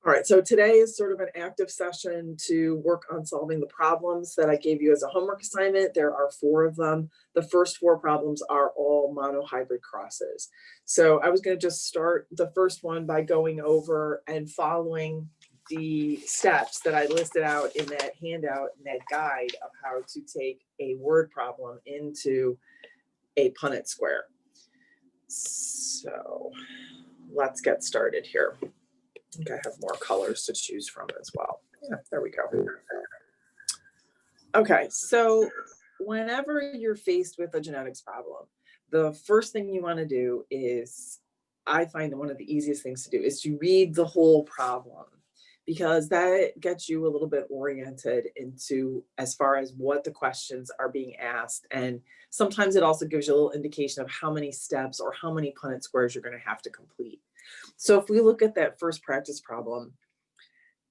All right, so today is sort of an active session to work on solving the problems that I gave you as a homework assignment. There are 4 of them. The first 4 problems are all monohybrid crosses. So I was going to just start the first one by going over and following the steps that I listed out in that handout and that guide of how to take a word problem into a Punnett square. So let's get started here. I think I have more colors to choose from as well. Yeah, there we go. Okay, so whenever you're faced with a genetics problem, the first thing you want to do is, I find that one of the easiest things to do is to read the whole problem, because that gets you a little bit oriented into as far as what the questions are being asked. And sometimes it also gives you a little indication of how many steps or how many Punnett squares you're going to have to complete. So if we look at that first practice problem,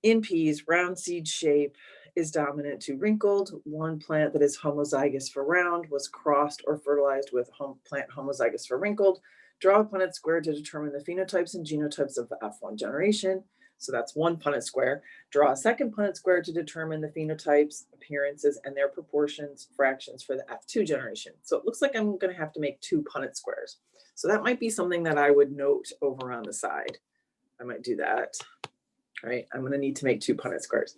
in peas, round seed shape is dominant to wrinkled. One plant that is homozygous for round was crossed or fertilized with plant homozygous for wrinkled. Draw a Punnett square to determine the phenotypes and genotypes of the F1 generation. So that's one Punnett square. Draw a second Punnett square to determine the phenotypes, appearances, and their proportions, fractions for the F2 generation. So it looks like I'm going to have to make 2 Punnett squares. So that might be something that I would note over on the side. I might do that. All right, I'm going to need to make 2 Punnett squares.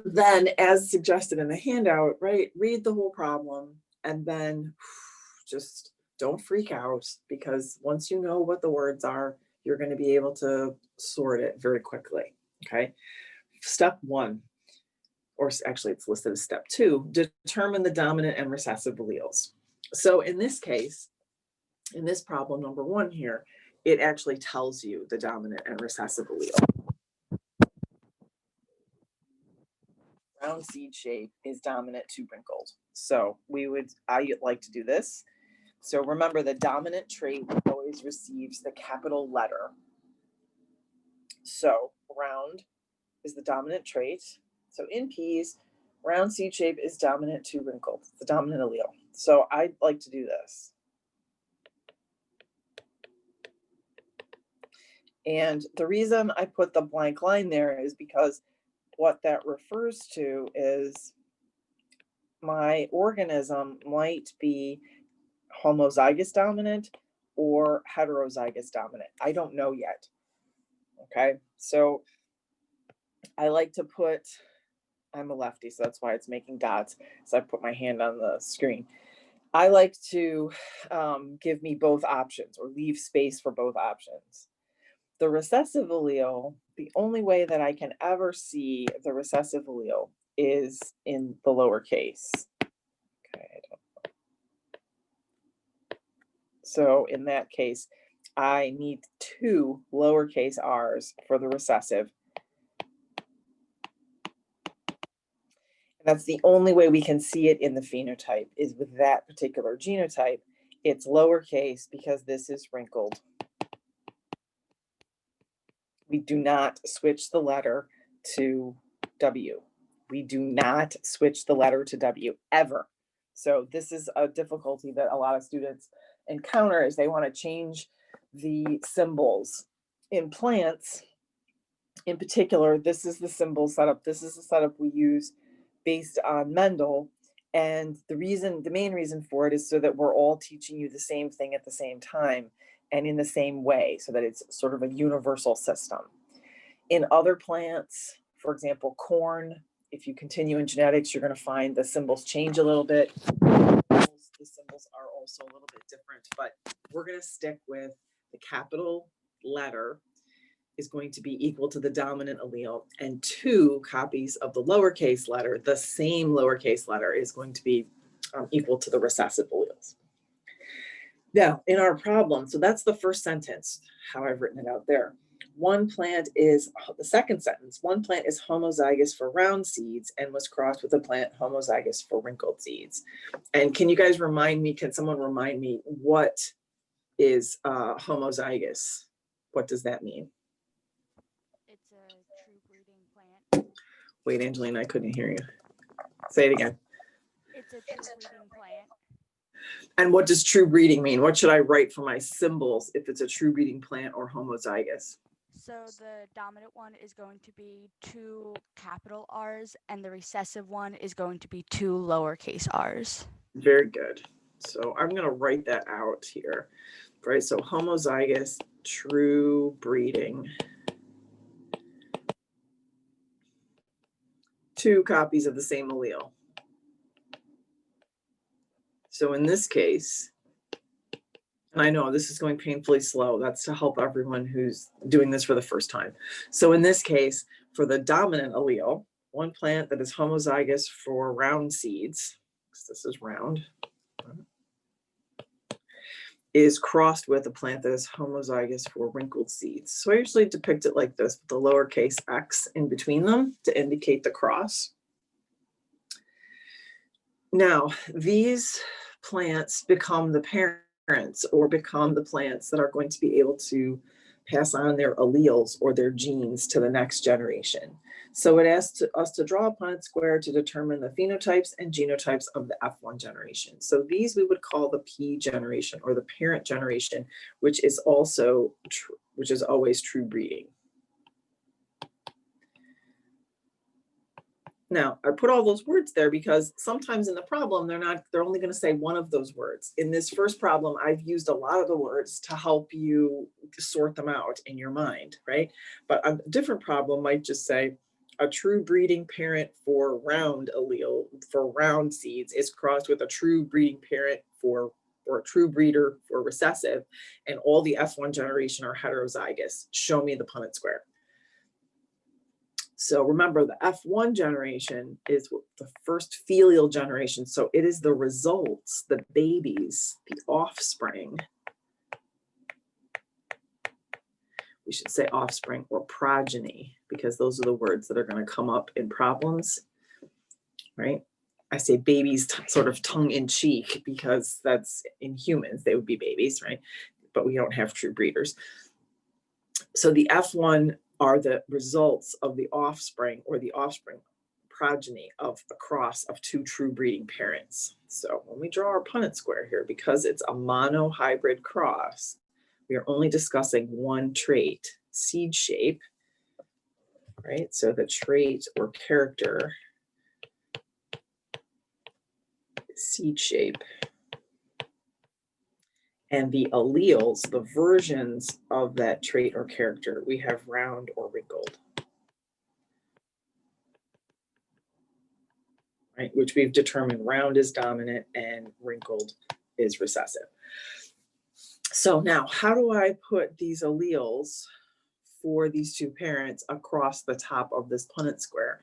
Then, as suggested in the handout, right, read the whole problem and then just don't freak out, because once you know what the words are, you're going to be able to sort it very quickly. Okay. Step 1, or actually it's listed as step 2, determine the dominant and recessive alleles. So in this case, in this problem number 1 here, it actually tells you the dominant and recessive allele. Round seed shape is dominant to wrinkled. So I like to do this. So remember, the dominant trait always receives the capital letter. So round is the dominant trait. So in peas, round seed shape is dominant to wrinkled, the dominant allele. So I like to do this. And the reason I put the blank line there is because what that refers to is my organism might be homozygous dominant or heterozygous dominant. I don't know yet. Okay, so I like to put, I'm a lefty, so that's why it's making dots. So I put my hand on the screen. I like to give me both options, or leave space for both options. The recessive allele, the only way that I can ever see the recessive allele is in the lowercase. Okay, I don't know. So in that case, I need 2 lowercase r's for the recessive. And that's the only way we can see it in the phenotype, is with that particular genotype. It's lowercase because this is wrinkled. We do not switch the letter to W. We do not switch the letter to W ever. So this is a difficulty that a lot of students encounter, is they want to change the symbols in plants. In particular, this is the symbol setup. This is the setup we use based on Mendel. And the main reason for it is so that we're all teaching you the same thing at the same time and in the same way, so that it's sort of a universal system. In other plants, for example, corn, if you continue in genetics, you're going to find the symbols change a little bit. The symbols are also a little bit different, but we're going to stick with the capital letter is going to be equal to the dominant allele, and 2 copies of the lowercase letter, the same lowercase letter, is going to be equal to the recessive alleles. Now, in our problem, so that's the first sentence, how I've written it out there. The second sentence, one plant is homozygous for round seeds and was crossed with a plant homozygous for wrinkled seeds. And can you guys can someone remind me, what is homozygous? What does that mean? It's a true breeding plant. Wait, Angelina, I couldn't hear you. Say it again. It's a true breeding plant. And what does true breeding mean? What should I write for my symbols if it's a true breeding plant or homozygous? So the dominant one is going to be 2 capital R's, and the recessive one is going to be 2 lowercase r's. Very good. So I'm going to write that out here, right? So homozygous, true breeding. 2 copies of the same allele. So in this case, and I know this is going painfully slow, that's to help everyone who's doing this for the first time. So in this case, for the dominant allele, one plant that is homozygous for round seeds, because this is round, is crossed with a plant that is homozygous for wrinkled seeds. So I usually depict it like this, with the lowercase x in between them to indicate the cross. Now, these plants become the parents or become the plants that are going to be able to pass on their alleles or their genes to the next generation. So it asks us to draw a Punnett square to determine the phenotypes and genotypes of the F1 generation. So these we would call the P generation or the parent generation, which is also which is always true breeding. Now, I put all those words there because sometimes in the problem, they're only going to say one of those words. In this first problem, I've used a lot of the words to help you sort them out in your mind, right? But a different problem might just say a true breeding parent for round allele, for round seeds, is crossed with a true breeding parent or a true breeder for recessive, and all the F1 generation are heterozygous. Show me the Punnett square. So remember, the F1 generation is the first filial generation. So it is the results, the babies, the offspring. We should say offspring or progeny, because those are the words that are going to come up in problems, right? I say babies sort of tongue in cheek because that's in humans, they would be babies, right? But we don't have true breeders. So the F1 are the results of the offspring or the offspring progeny of a cross of 2 true breeding parents. So when we draw our Punnett square here, because it's a monohybrid cross, we are only discussing one trait, seed shape, right? So the trait or character, seed shape, and the alleles, the versions of that trait or character, we have round or wrinkled. Right, which we've determined round is dominant and wrinkled is recessive. So now, how do I put these alleles for these 2 parents across the top of this Punnett square?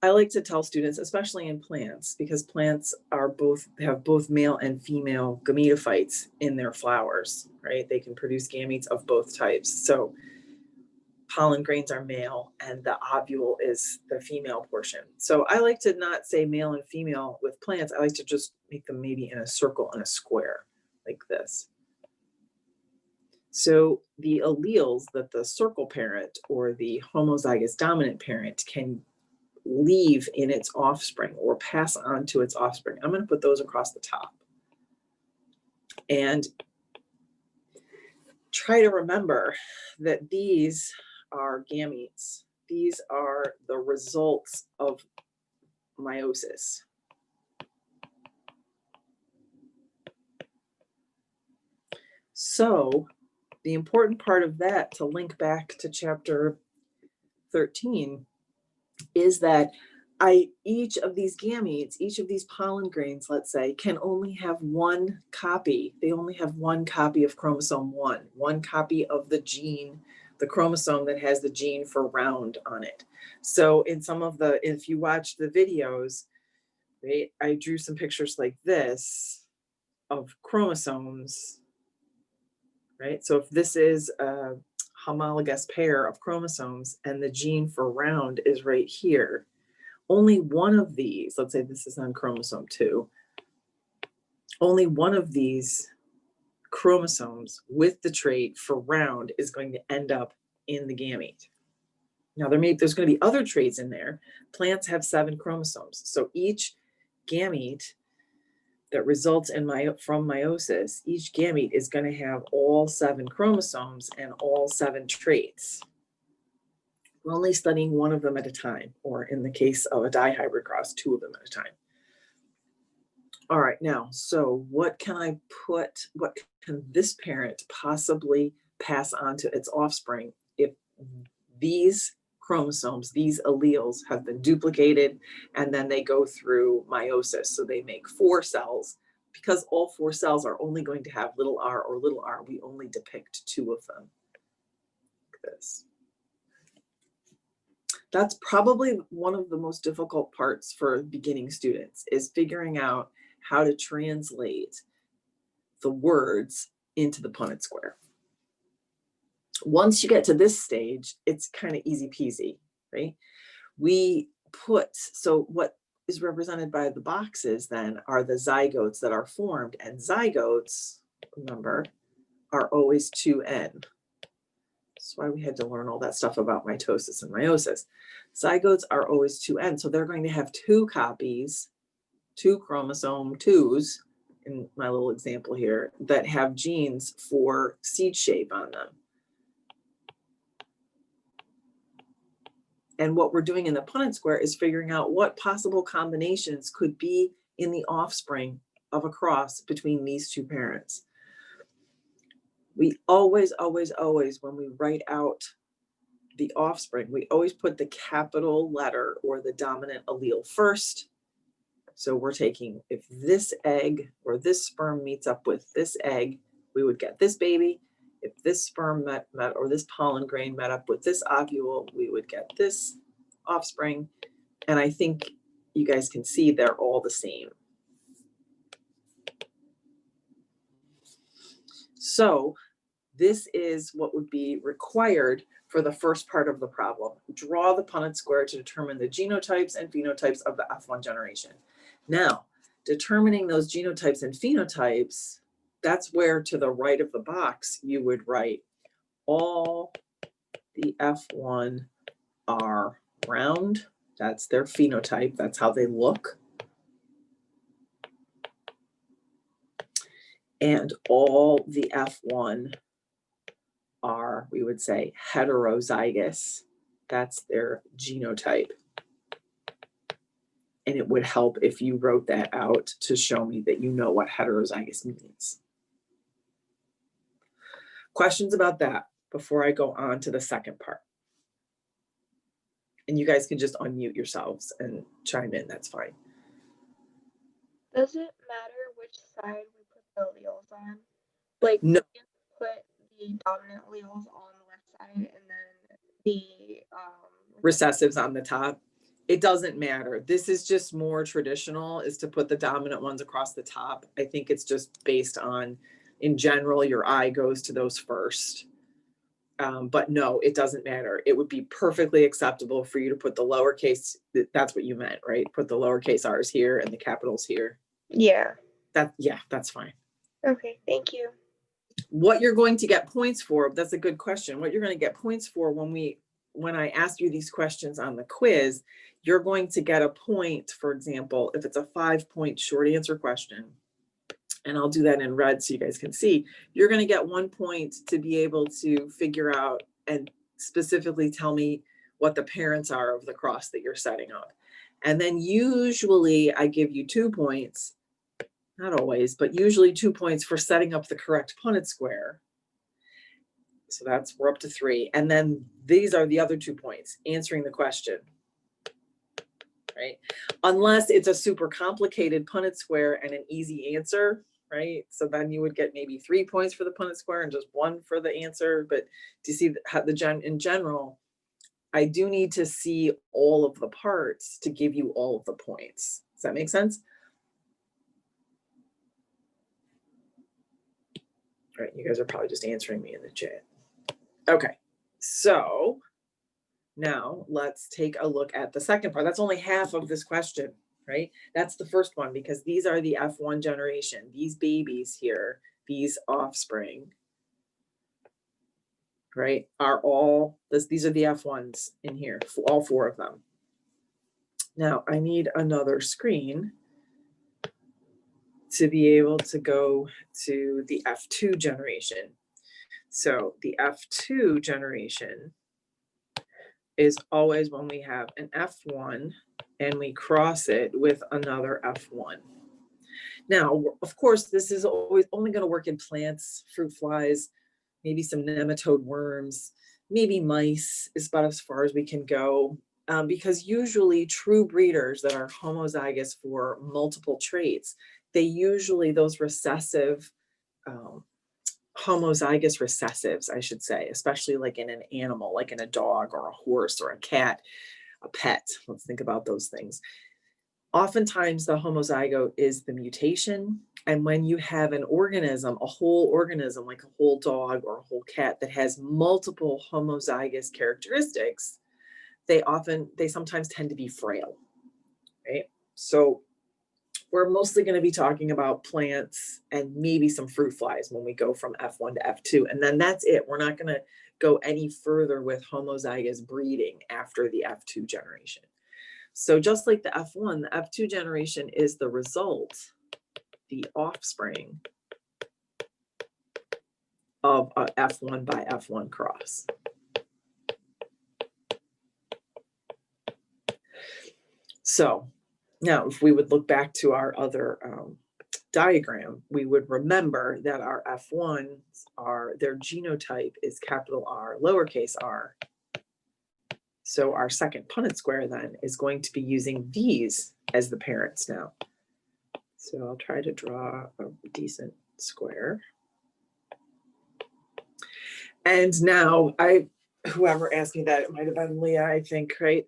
I like to tell students, especially in plants, because plants have both male and female gametophytes in their flowers, right? They can produce gametes of both types. So pollen grains are male and the ovule is the female portion. So I like to not say male and female with plants. I like to just make them maybe in a circle and a square like this. So the alleles that the circle parent or the homozygous dominant parent can leave in its offspring or pass on to its offspring, I'm going to put those across the top. And try to remember that these are gametes. These are the results of meiosis. So the important part of that, to link back to chapter 13, is that each of these gametes, each of these pollen grains, let's say, can only have one copy. They only have one copy of chromosome 1, one copy of the gene, the chromosome that has the gene for round on it. So in if you watch the videos, right, I drew some pictures like this of chromosomes, right? So if this is a homologous pair of chromosomes and the gene for round is right here, only one of these, let's say this is on chromosome 2, only one of these chromosomes with the trait for round is going to end up in the gamete. Now there's going to be other traits in there. Plants have 7 chromosomes. So each gamete that results from meiosis, each gamete is going to have all 7 chromosomes and all 7 traits. We're only studying one of them at a time, or in the case of a dihybrid cross, two of them at a time. All right, now, so what can this parent possibly pass on to its offspring if these chromosomes, these alleles have been duplicated and then they go through meiosis? So they make 4 cells. Because all 4 cells are only going to have little r or little r, we only depict 2 of them. Like this. That's probably one of the most difficult parts for beginning students, is figuring out how to translate the words into the Punnett square. Once you get to this stage, it's kind of easy peasy, right? So what is represented by the boxes then are the zygotes that are formed, and zygotes, remember, are always 2n. That's why we had to learn all that stuff about mitosis and meiosis. Zygotes are always 2n, so they're going to have 2 copies, 2 chromosome 2s, in my little example here, that have genes for seed shape on them. And what we're doing in the Punnett square is figuring out what possible combinations could be in the offspring of a cross between these 2 parents. We always, when we write out the offspring, we always put the capital letter or the dominant allele first. So we're taking, if this egg or this sperm meets up with this egg, we would get this baby. If this sperm met or this pollen grain met up with this ovule, we would get this offspring. And I think you guys can see they're all the same. So this is what would be required for the first part of the problem. Draw the Punnett square to determine the genotypes and phenotypes of the F1 generation. Now, determining those genotypes and phenotypes, that's where to the right of the box, you would write all the F1 are round. That's their phenotype. That's how they look. And all the F1 are, we would say, heterozygous. That's their genotype. And it would help if you wrote that out to show me that you know what heterozygous means. Questions about that before I go on to the second part? And you guys can just unmute yourselves and chime in, that's fine. Does it matter which side we put the alleles on? Like, no. We can put the dominant alleles on the left side and then the recessives on the top. It doesn't matter. This is just more traditional, is to put the dominant ones across the top. I think it's just based on, in general, your eye goes to those first. But no, it doesn't matter. It would be perfectly acceptable for you to put the lowercase, that's what you meant, right? Put the lowercase r's here and the capitals here. Yeah. Yeah, that's fine. Okay, thank you. What you're going to get points for, that's a good question. What you're going to get points for when I ask you these questions on the quiz, you're going to get a point, for example, if it's a 5-point short answer question, and I'll do that in red so you guys can see, you're going to get 1 point to be able to figure out and specifically tell me what the parents are of the cross that you're setting up. And then usually I give you 2 points, not always, but usually 2 points for setting up the correct Punnett square. So we're up to 3. And then these are the other 2 points, answering the question, right? Unless it's a super complicated Punnett square and an easy answer, right? So then you would get maybe 3 points for the Punnett square and just 1 for the answer. But do you see how in general, I do need to see all of the parts to give you all of the points. Does that make sense? All right, you guys are probably just answering me in the chat. Okay, so now let's take a look at the second part. That's only half of this question, right? That's the first one, because these are the F1 generation. These babies here, these offspring, right, are all, these are the F1s in here, all 4 of them. Now I need another screen to be able to go to the F2 generation. So the F2 generation is always when we have an F1 and we cross it with another F1. Now, of course, this is always only going to work in plants, fruit flies, maybe some nematode worms, maybe mice is about as far as we can go. Because usually true breeders that are homozygous for multiple traits, they usually, those recessive, homozygous recessives, I should say, especially like in an animal, like in a dog or a horse or a cat, a pet. Let's think about those things. Oftentimes the homozygote is the mutation. And when you have an organism, a whole organism, like a whole dog or a whole cat that has multiple homozygous characteristics, they sometimes tend to be frail, right? So we're mostly going to be talking about plants and maybe some fruit flies when we go from F1 to F2. And then that's it. We're not going to go any further with homozygous breeding after the F2 generation. So just like the F1, the F2 generation is the result, the offspring of a F1 by F1 cross. So now if we would look back to our other diagram, we would remember that our F1s their genotype is capital R, lowercase r. So our second Punnett square then is going to be using these as the parents now. So I'll try to draw a decent square. And now whoever asked me that, it might have been Leah, I think, right?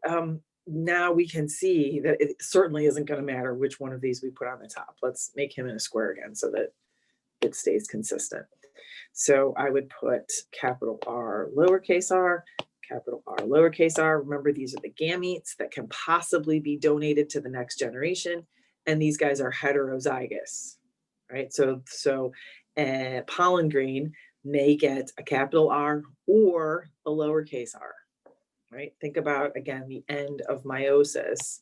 Now we can see that it certainly isn't going to matter which one of these we put on the top. Let's make him in a square again so that it stays consistent. So I would put capital R, lowercase r, capital R, lowercase r. Remember, these are the gametes that can possibly be donated to the next generation. And these guys are heterozygous, right? So pollen grain may get a capital R or a lowercase r, right? Think about, again, the end of meiosis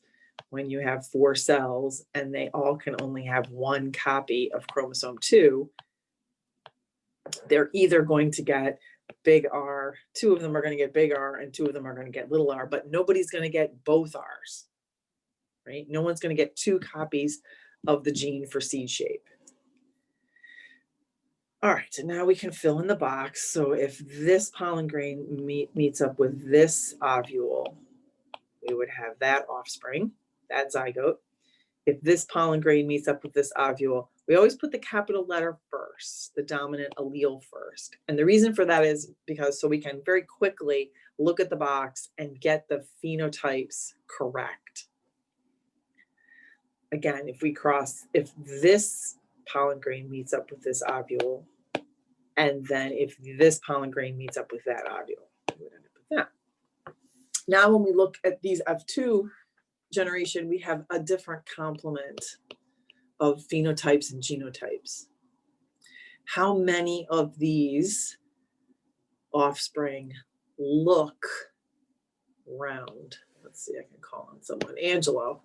when you have 4 cells and they all can only have one copy of chromosome 2. They're either going to get big R, 2 of them are going to get big R and 2 of them are going to get little r, but nobody's going to get both R's, right? No one's going to get 2 copies of the gene for seed shape. All right, and now we can fill in the box. So if this pollen grain meets up with this ovule, we would have that offspring, that zygote. If this pollen grain meets up with this ovule, we always put the capital letter first, the dominant allele first. And the reason for that is because so we can very quickly look at the box and get the phenotypes correct. Again, if this pollen grain meets up with this ovule, and then if this pollen grain meets up with that ovule, we would end up with that. Now, when we look at these F2 generation, we have a different complement of phenotypes and genotypes. How many of these offspring look round? Let's see, I can call on someone. Angelo.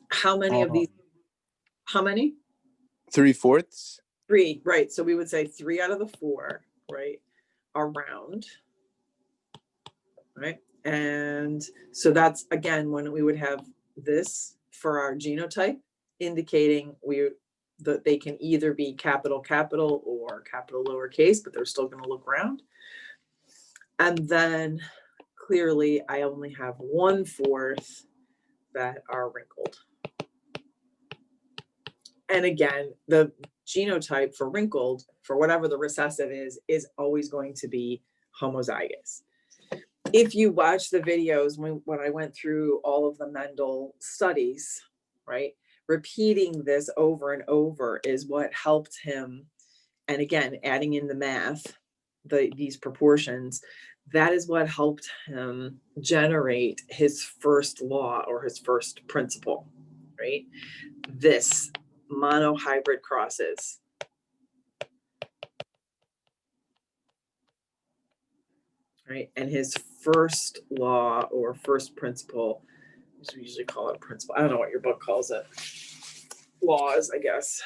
How many of these? How many? 3/4. 3, right. So we would say 3 out of the 4, right, are round, right? And so that's, again, when we would have this for our genotype, indicating that they can either be capital or capital lowercase, but they're still going to look round. And then clearly I only have 1/4 that are wrinkled. And again, the genotype for wrinkled, for whatever the recessive is always going to be homozygous. If you watch the videos when I went through all of the Mendel studies, right, repeating this over and over is what helped him. And again, adding in the math, these proportions, that is what helped him generate his first law or his first principle, right? This monohybrid crosses. Right, and his first law or first principle, we usually call it a principle. I don't know what your book calls it. Laws, I guess.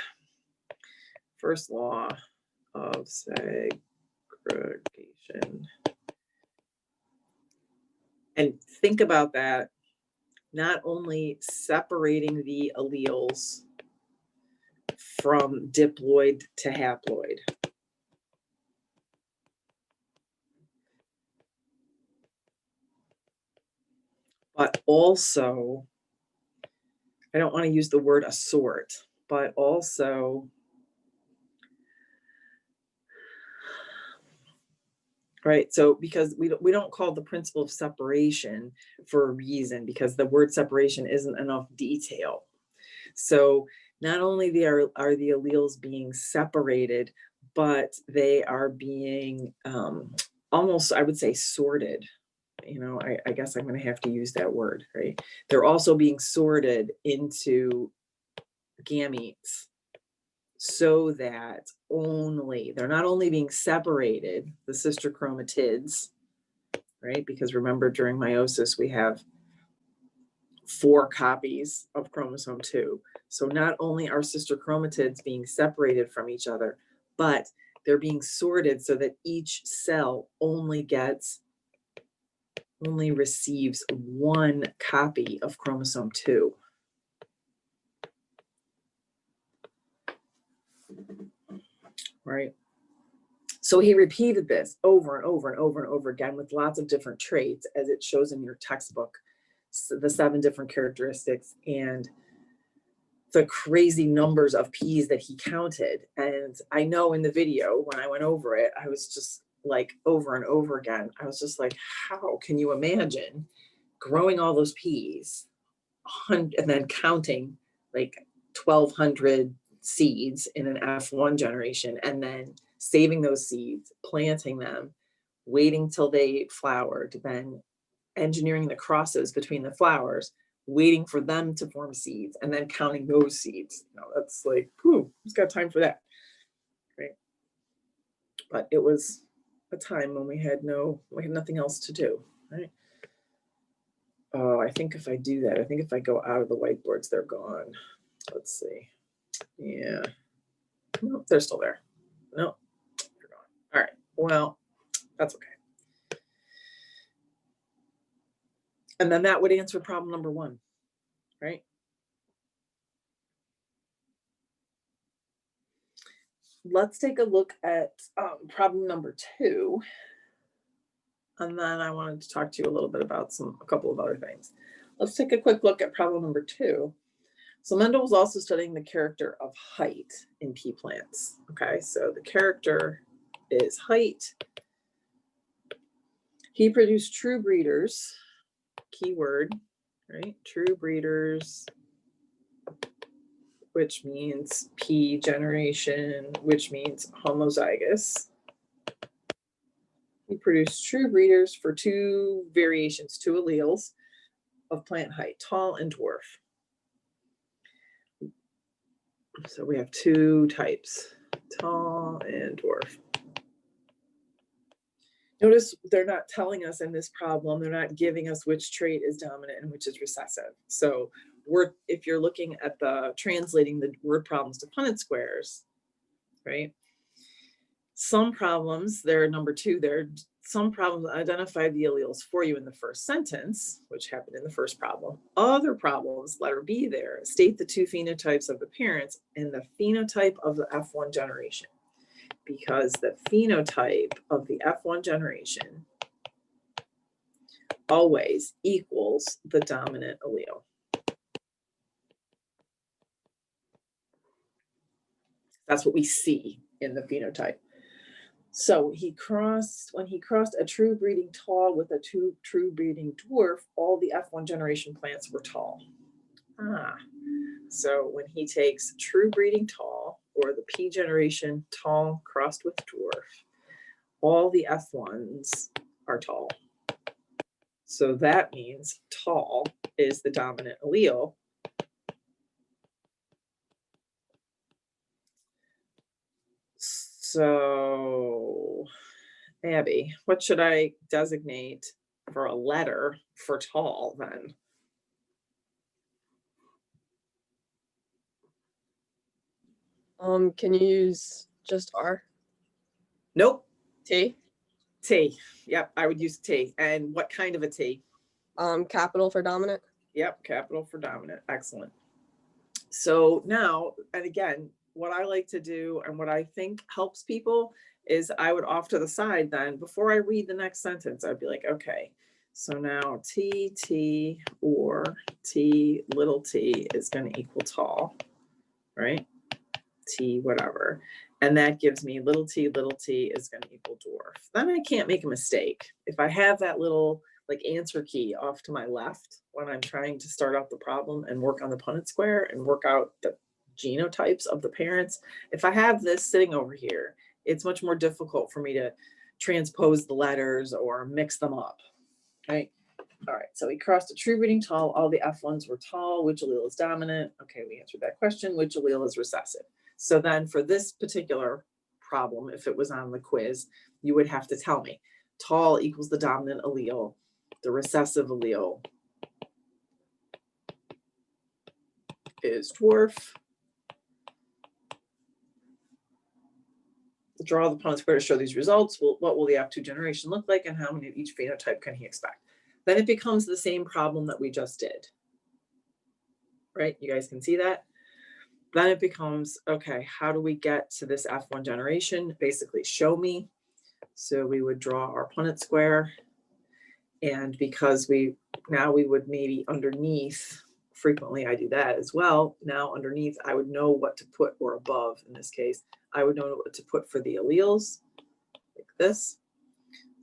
First law of, say, Segregation. And think about that, not only separating the alleles from diploid to haploid, but also, I don't want to use the word assort, but also, right? So because we don't call the principle of separation for a reason, because the word separation isn't enough detail. So not only are the alleles being separated, but they are being almost, I would say, sorted. You know, I guess I'm going to have to use that word, right? They're also being sorted into gametes, so that they're not only being separated, the sister chromatids, right? Because remember, during meiosis, we have 4 copies of chromosome 2. So not only are sister chromatids being separated from each other, but they're being sorted so that each cell only receives 1 copy of chromosome 2. Right? So he repeated this over and over and over and over again with lots of different traits, as it shows in your textbook, the 7 different characteristics and the crazy numbers of P's that he counted. And I know in the video, when I went over it, I was just like, over and over again, I was just like, how can you imagine growing all those P's and then counting like 1,200 seeds in an F1 generation, and then saving those seeds, planting them, waiting till they flowered, then engineering the crosses between the flowers, waiting for them to form seeds, and then counting those seeds. You know, that's like, whew, who's got time for that? Right? But it was a time when we had nothing else to do, right? Oh, I think if I do that, I think if I go out of the whiteboards, they're gone. Let's see. Yeah. Nope, they're still there. Nope, they're gone. All right. Well, that's okay. And then that would answer problem number 1, right? Let's take a look at problem number 2. And then I wanted to talk to you a little bit about a couple of other things. Let's take a quick look at problem number 2. So Mendel was also studying the character of height in pea plants. Okay, so the character is height. He produced true breeders, keyword, right? True breeders, which means P generation, which means homozygous. He produced true breeders for 2 variations, 2 alleles of plant height, tall and dwarf. So we have 2 types, tall and dwarf. Notice they're not telling us in this problem, they're not giving us which trait is dominant and which is recessive. So if you're looking at translating the word problems to Punnett squares, right? Some problems, they're number 2, some problems identify the alleles for you in the first sentence, which happened in the first problem. Other problems, letter B there, state the 2 phenotypes of the parents and the phenotype of the F1 generation, because the phenotype of the F1 generation always equals the dominant allele. That's what we see in the phenotype. So when he crossed a true breeding tall with a true breeding dwarf, all the F1 generation plants were tall. So when he takes true breeding tall, or the P generation tall crossed with dwarf, all the F1s are tall. So that means tall is the dominant allele. So, Abby, what should I designate for a letter for tall then? Can you use just R? Nope. T. T. Yep, I would use T. And what kind of a T? Capital for dominant. Yep, capital for dominant. Excellent. So now, and again, what I like to do and what I think helps people is I would off to the side then, before I read the next sentence, I'd be like, okay, so now T, or T, little t is going to equal tall, right? T, whatever. And that gives me little t is going to equal dwarf. Then I can't make a mistake. If I have that little like answer key off to my left when I'm trying to start out the problem and work on the Punnett square and work out the genotypes of the parents, if I have this sitting over here, it's much more difficult for me to transpose the letters or mix them up, right? All right, so we crossed a true reading tall. All the F1s were tall. Which allele is dominant? Okay, we answered that question. Which allele is recessive? So then for this particular problem, if it was on the quiz, you would have to tell me tall equals the dominant allele. The recessive allele is dwarf. Draw the Punnett square to show these results. Well, what will the F2 generation look like and how many of each phenotype can he expect? Then it becomes the same problem that we just did, right? You guys can see that? Then it becomes, okay, how do we get to this F1 generation? Basically show me. So we would draw our Punnett square. And because now we would maybe underneath, frequently I do that as well. Now underneath, I would know what to put, or above in this case, I would know what to put for the alleles, like this.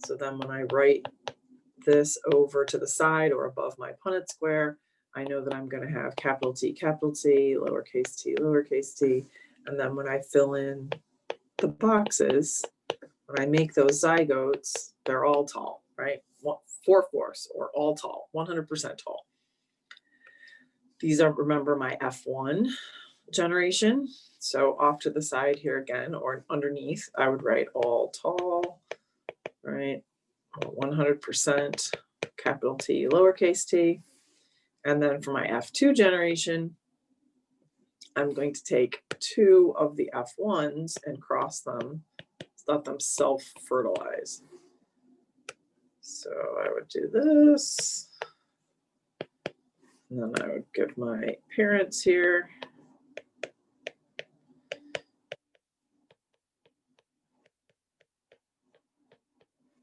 So then when I write this over to the side or above my Punnett square, I know that I'm going to have capital T, lowercase t. And then when I fill in the boxes, when I make those zygotes, they're all tall, right? 4/4 or all tall, 100% tall. These are, remember, my F1 generation. So off to the side here again, or underneath, I would write all tall, right? 100% capital T, lowercase t. And then for my F2 generation, I'm going to take 2 of the F1s and cross them, let them self-fertilize. So I would do this. And then I would give my parents here.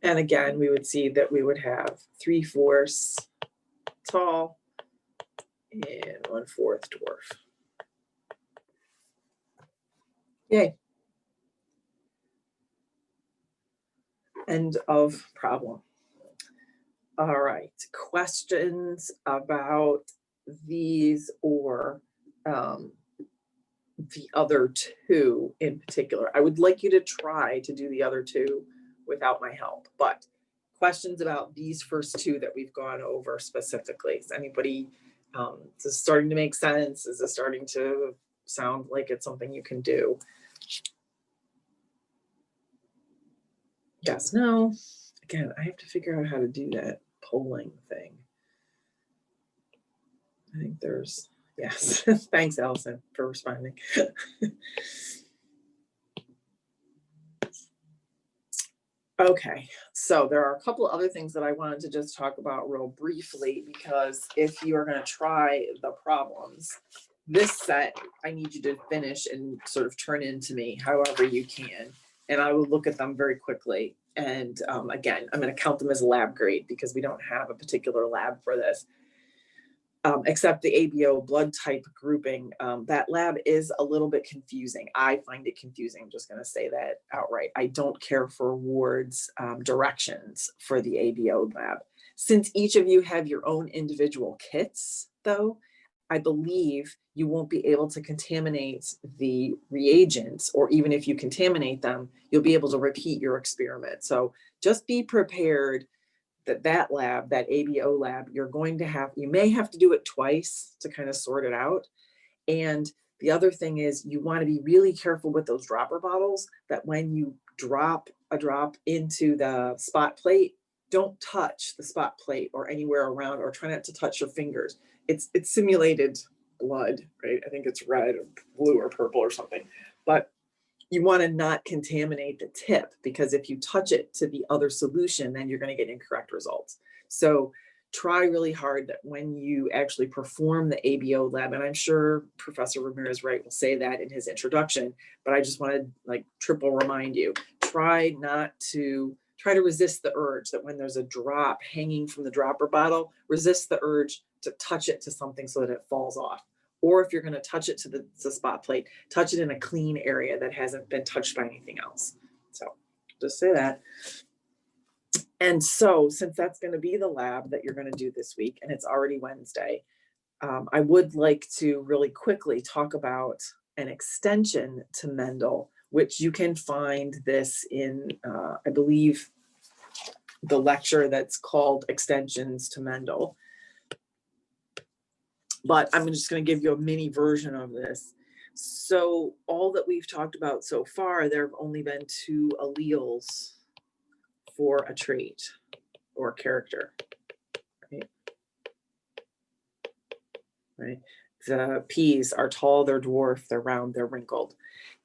And again, we would see that we would have 3/4 tall and 1/4 dwarf. Yay. End of problem. All right, questions about these or the other two in particular? I would like you to try to do the other two without my help, but questions about these first two that we've gone over specifically. Is anybody, is this starting to make sense? Is this starting to sound like it's something you can do? Yes, no. Again, I have to figure out how to do that polling thing. I think there's, yes. Thanks, Allison, for responding. Okay, so there are a couple of other things that I wanted to just talk about real briefly, because if you are going to try the problems, this set, I need you to finish and sort of turn in to me however you can. And I will look at them very quickly. And again, I'm going to count them as lab grade because we don't have a particular lab for this. Except the ABO blood type grouping, that lab is a little bit confusing. I find it confusing. I'm just going to say that outright. I don't care for Ward's directions for the ABO lab. Since each of you have your own individual kits, though, I believe you won't be able to contaminate the reagents, or even if you contaminate them, you'll be able to repeat your experiment. So just be prepared that lab, that ABO lab, you're going to have, you may have to do it twice to kind of sort it out. And the other thing is you want to be really careful with those dropper bottles, that when you drop a drop into the spot plate, don't touch the spot plate or anywhere around, or try not to touch your fingers. It's simulated blood, right? I think it's red or blue or purple or something. But you want to not contaminate the tip, because if you touch it to the other solution, then you're going to get incorrect results. So try really hard that when you actually perform the ABO lab, and I'm sure Professor Ramirez Wright will say that in his introduction, but I just want to like triple remind you, try to resist the urge that when there's a drop hanging from the dropper bottle, resist the urge to touch it to something so that it falls off. Or if you're going to touch it to the spot plate, touch it in a clean area that hasn't been touched by anything else. So just say that. And so since that's going to be the lab that you're going to do this week, and it's already Wednesday, I would like to really quickly talk about an extension to Mendel, which you can find this in, I believe, the lecture that's called Extensions to Mendel. But I'm just going to give you a mini version of this. So all that we've talked about so far, there have only been 2 alleles for a trait or character, right? The P's are tall, they're dwarf, they're round, they're wrinkled.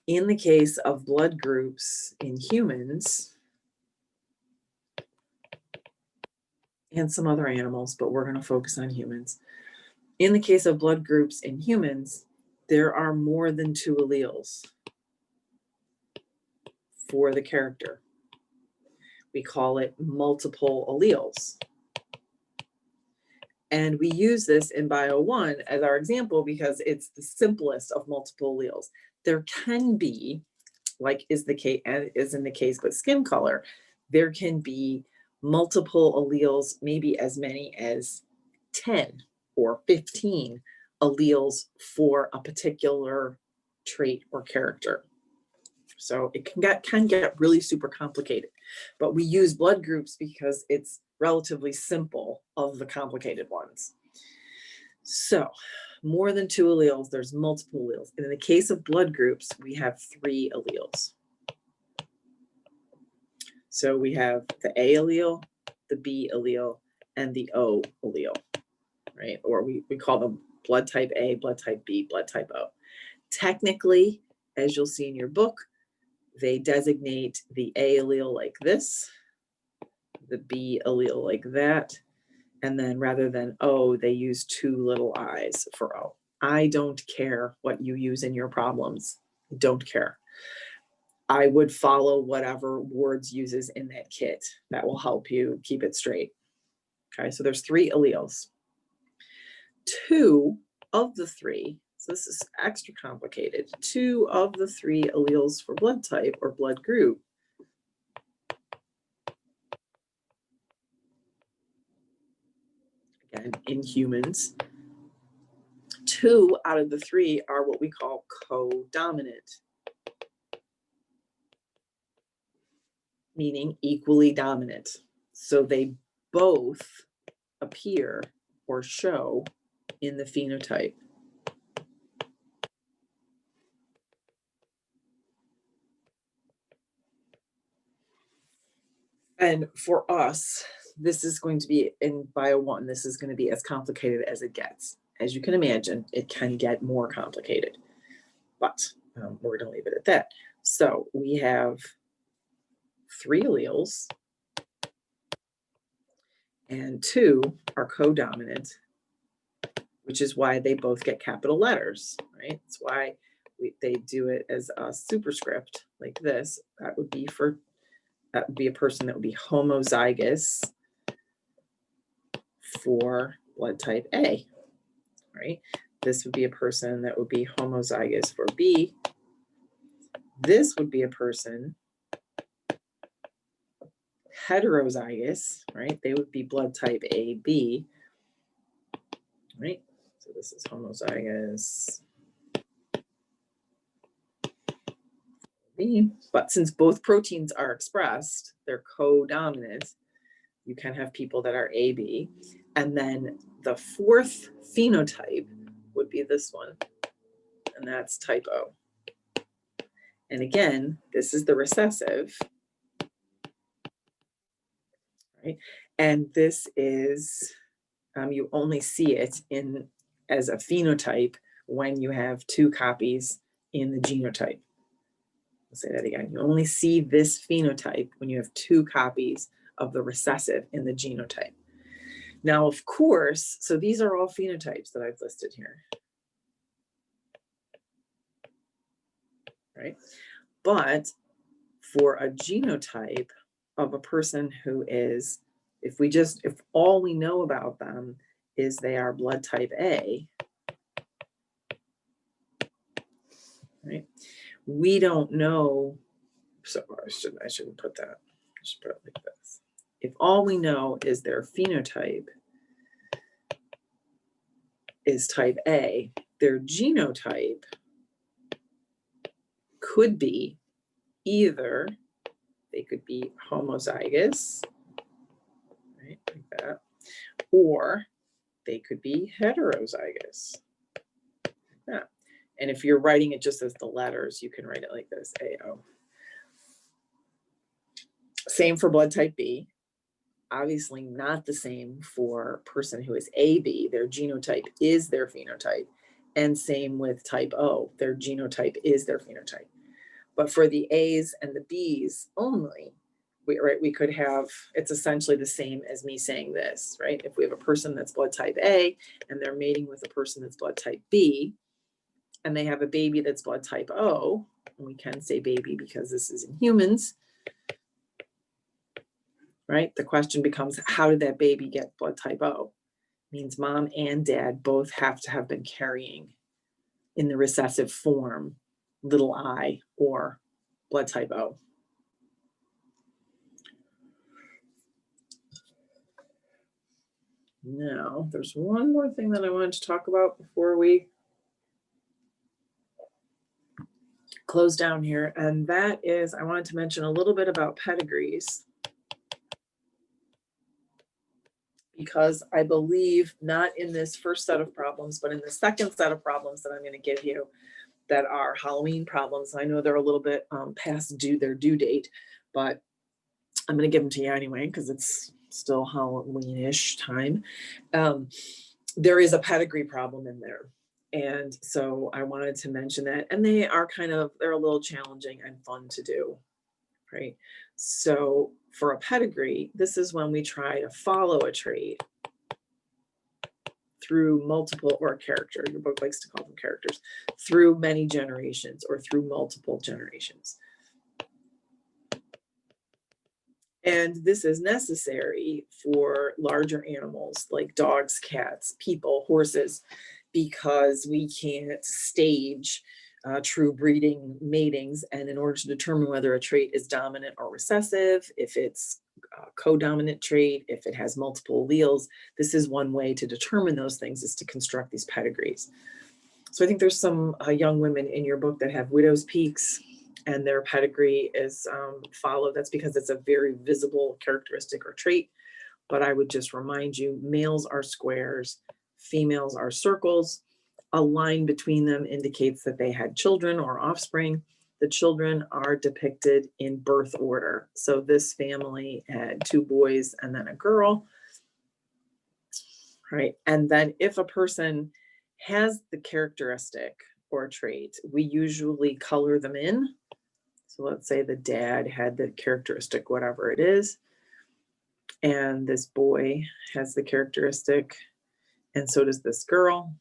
In the case of blood groups in humans and some other animals, but we're going to focus on humans. In the case of blood groups in humans, there are more than 2 alleles for the character. We call it multiple alleles. And we use this in BIO1 as our example because it's the simplest of multiple alleles. There can be, like is in the case with skin color, there can be multiple alleles, maybe as many as 10 or 15 alleles for a particular trait or character. So it can get really super complicated, but we use blood groups because it's relatively simple of the complicated ones. So more than 2 alleles, there's multiple alleles. And in the case of blood groups, we have 3 alleles. So we have the A allele, the B allele, and the O allele, right? Or we call them blood type A, blood type B, blood type O. Technically, as you'll see in your book, they designate the A allele like this, the B allele like that, and then rather than O, they use 2 little i's for O. I don't care what you use in your problems. Don't care. I would follow whatever Words uses in that kit. That will help you keep it straight. Okay, so there's 3 alleles. 2 of the 3, so this is extra complicated, 2 of the 3 alleles for blood type or blood group again, in humans, 2 out of the 3 are what we call co-dominant, meaning equally dominant. So they both appear or show in the phenotype. And for us, this is going to be in BIO1, this is going to be as complicated as it gets. As you can imagine, it can get more complicated, but we're going to leave it at that. So we have 3 alleles, and 2 are co-dominant, which is why they both get capital letters, right? That's why they do it as a superscript like this. That would be a person that would be homozygous for blood type A, right? This would be a person that would be homozygous for B. This would be a person heterozygous, right? They would be blood type AB, right? So this is homozygous B. But since both proteins are expressed, they're co-dominant, you can have people that are AB. And then the 4th phenotype would be this one, and that's type O. And again, this is the recessive, right? And this is, you only see it as a phenotype when you have 2 copies in the genotype. I'll say that again. You only see this phenotype when you have 2 copies of the recessive in the genotype. Now, of course, so these are all phenotypes that I've listed here. Right? But for a genotype of a person who is, if all we know about them is they are blood type A, right? We don't know, so I shouldn't put that. I should put it like this. If all we know is their phenotype is type A, their genotype could be either, they could be homozygous, right, like that, or they could be heterozygous. Yeah. And if you're writing it just as the letters, you can write it like this, AO. Same for blood type B. Obviously not the same for a person who is AB. Their genotype is their phenotype. And same with type O. Their genotype is their phenotype. But for the A's and the B's only, we could have, it's essentially the same as me saying this, right? If we have a person that's blood type A and they're mating with a person that's blood type B, and they have a baby that's blood type O, and we can say baby because this is in humans, right? The question becomes, how did that baby get blood type O? It means mom and dad both have to have been carrying in the recessive form, little I or blood type O. Now, there's one more thing that I wanted to talk about before we close down here, and that is I wanted to mention a little bit about pedigrees, because I believe not in this first set of problems, but in the second set of problems that I'm going to give you that are Halloween problems. I know they're a little bit past their due date, but I'm going to give them to you anyway because it's still Halloween-ish time. There is a pedigree problem in there. And so I wanted to mention that. And they are they're a little challenging and fun to do, right? So for a pedigree, this is when we try to follow a trait through multiple, or a character, your book likes to call them characters, through many generations or through multiple generations. And this is necessary for larger animals like dogs, cats, people, horses, because we can't stage true breeding matings. And in order to determine whether a trait is dominant or recessive, if it's a co-dominant trait, if it has multiple alleles, this is one way to determine those things, is to construct these pedigrees. So I think there's some young women in your book that have widow's peaks, and their pedigree is followed. That's because it's a very visible characteristic or trait. But I would just remind you, males are squares, females are circles. A line between them indicates that they had children or offspring. The children are depicted in birth order. So this family had 2 boys and then a girl, right? And then if a person has the characteristic or trait, we usually color them in. So let's say the dad had the characteristic, whatever it is, and this boy has the characteristic, and so does this girl,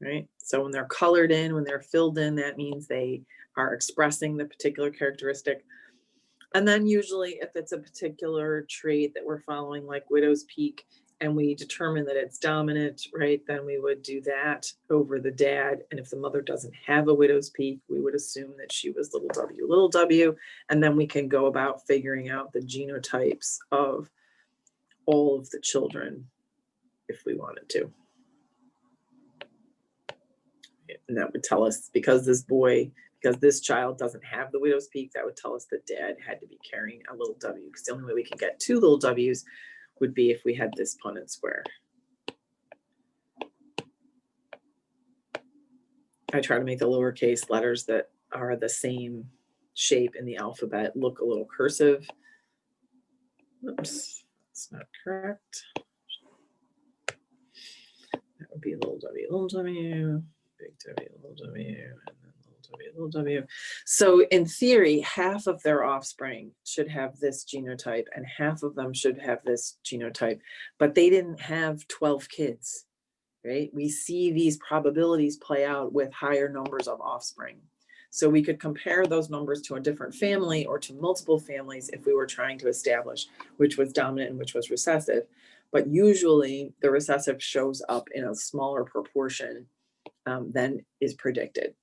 right? So when they're colored in, when they're filled in, that means they are expressing the particular characteristic. And then usually if it's a particular trait that we're following, like widow's peak, and we determine that it's dominant, right, then we would do that over the dad. And if the mother doesn't have a widow's peak, we would assume that she was little w. And then we can go about figuring out the genotypes of all of the children if we wanted to. And that would tell us, because this child doesn't have the widow's peak, that would tell us that dad had to be carrying a little w, because the only way we can get 2 little w's would be if we had this Punnett square. I try to make the lowercase letters that are the same shape in the alphabet look a little cursive. Oops, that's not correct. That would be little w, big W, little w, and then little little w. So in theory, half of their offspring should have this genotype and half of them should have this genotype, but they didn't have 12 kids, right? We see these probabilities play out with higher numbers of offspring. So we could compare those numbers to a different family or to multiple families if we were trying to establish which was dominant and which was recessive. But usually the recessive shows up in a smaller proportion than is predicted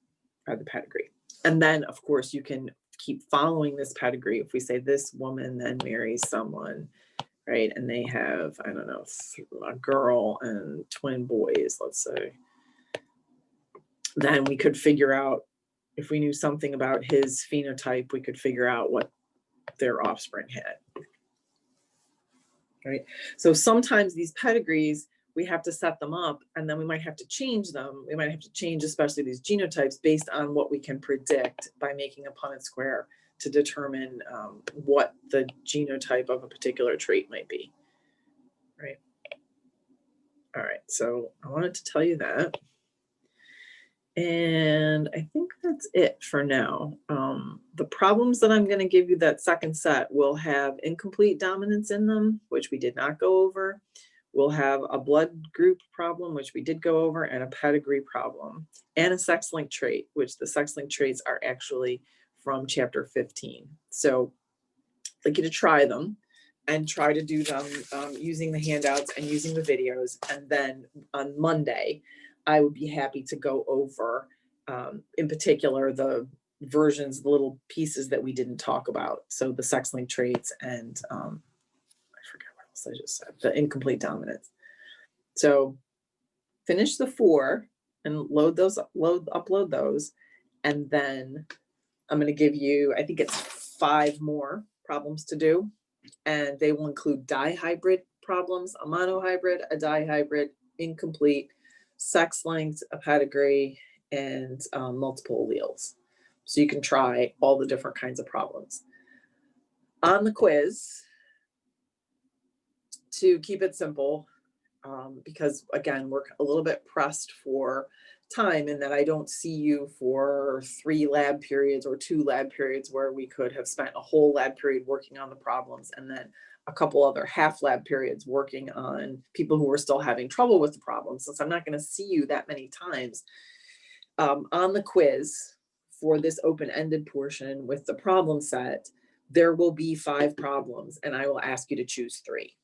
by the pedigree. And then, of course, you can keep following this pedigree. If we say this woman then marries someone, right, and they have, I don't know, a girl and twin boys, let's say, then we could figure out, if we knew something about his phenotype, we could figure out what their offspring had. Right? So sometimes these pedigrees, we have to set them up and then we might have to change them. We might have to change especially these genotypes based on what we can predict by making a Punnett square to determine what the genotype of a particular trait might be. Right? All right, so I wanted to tell you that. And I think that's it for now. The problems that I'm going to give you that second set will have incomplete dominance in them, which we did not go over. We'll have a blood group problem, which we did go over, and a pedigree problem, and a sex-linked trait, which the sex-linked traits are actually from chapter 15. So I'd like you to try them and try to do them using the handouts and using the videos. And then on Monday, I would be happy to go over, in particular, the versions, the little pieces that we didn't talk about. So the sex-linked traits and I forget what else I just said, the incomplete dominance. So finish the 4 and upload those. And then I'm going to give you, I think it's 5 more problems to do. And they will include dihybrid problems, a monohybrid, a dihybrid, incomplete, sex-linked, a pedigree, and multiple alleles. So you can try all the different kinds of problems. On the quiz, to keep it simple, because again, we're a little bit pressed for time in that I don't see you for 3 lab periods or 2 lab periods where we could have spent a whole lab period working on the problems and then a couple other half lab periods working on people who were still having trouble with the problem. Since I'm not going to see you that many times, on the quiz for this open-ended portion with the problem set, there will be 5 problems and I will ask you to choose 3.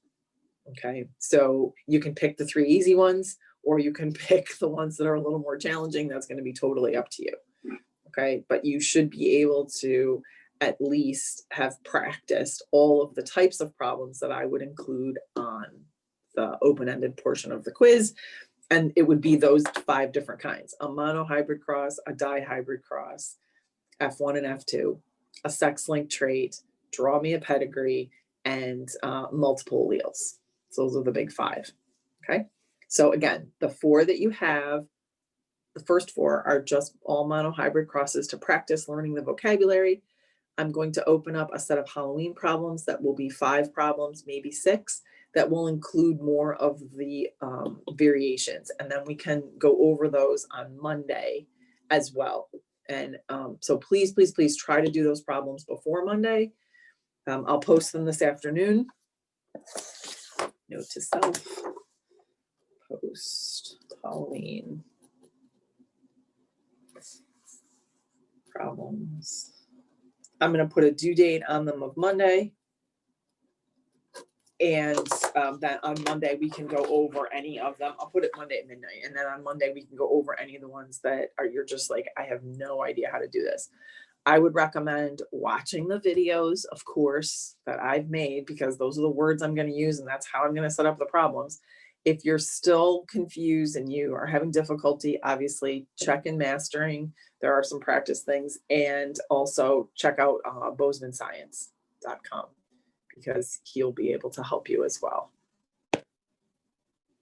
Okay, so you can pick the 3 easy ones or you can pick the ones that are a little more challenging. That's going to be totally up to you. Okay, but you should be able to at least have practiced all of the types of problems that I would include on the open-ended portion of the quiz. And it would be those 5 different kinds: a monohybrid cross, a dihybrid cross, F1 and F2, a sex-linked trait, draw me a pedigree, and multiple alleles. So those are the big 5. Okay. So again, the 4 that you have, the first 4 are just all monohybrid crosses to practice learning the vocabulary. I'm going to open up a set of Halloween problems that will be 5 problems, maybe 6, that will include more of the variations. And then we can go over those on Monday as well. And so please, please, please try to do those problems before Monday. I'll post them this afternoon. Note to self, post Halloween problems. I'm going to put a due date on them of Monday. And then on Monday, we can go over any of them. I'll put it Monday at midnight. And then on Monday, we can go over any of the ones that are, you're just like, I have no idea how to do this. I would recommend watching the videos, of course, that I've made, because those are the words I'm going to use and that's how I'm going to set up the problems. If you're still confused and you are having difficulty, obviously check in Mastering. There are some practice things, and also check out bozemanscience.com because he'll be able to help you as well.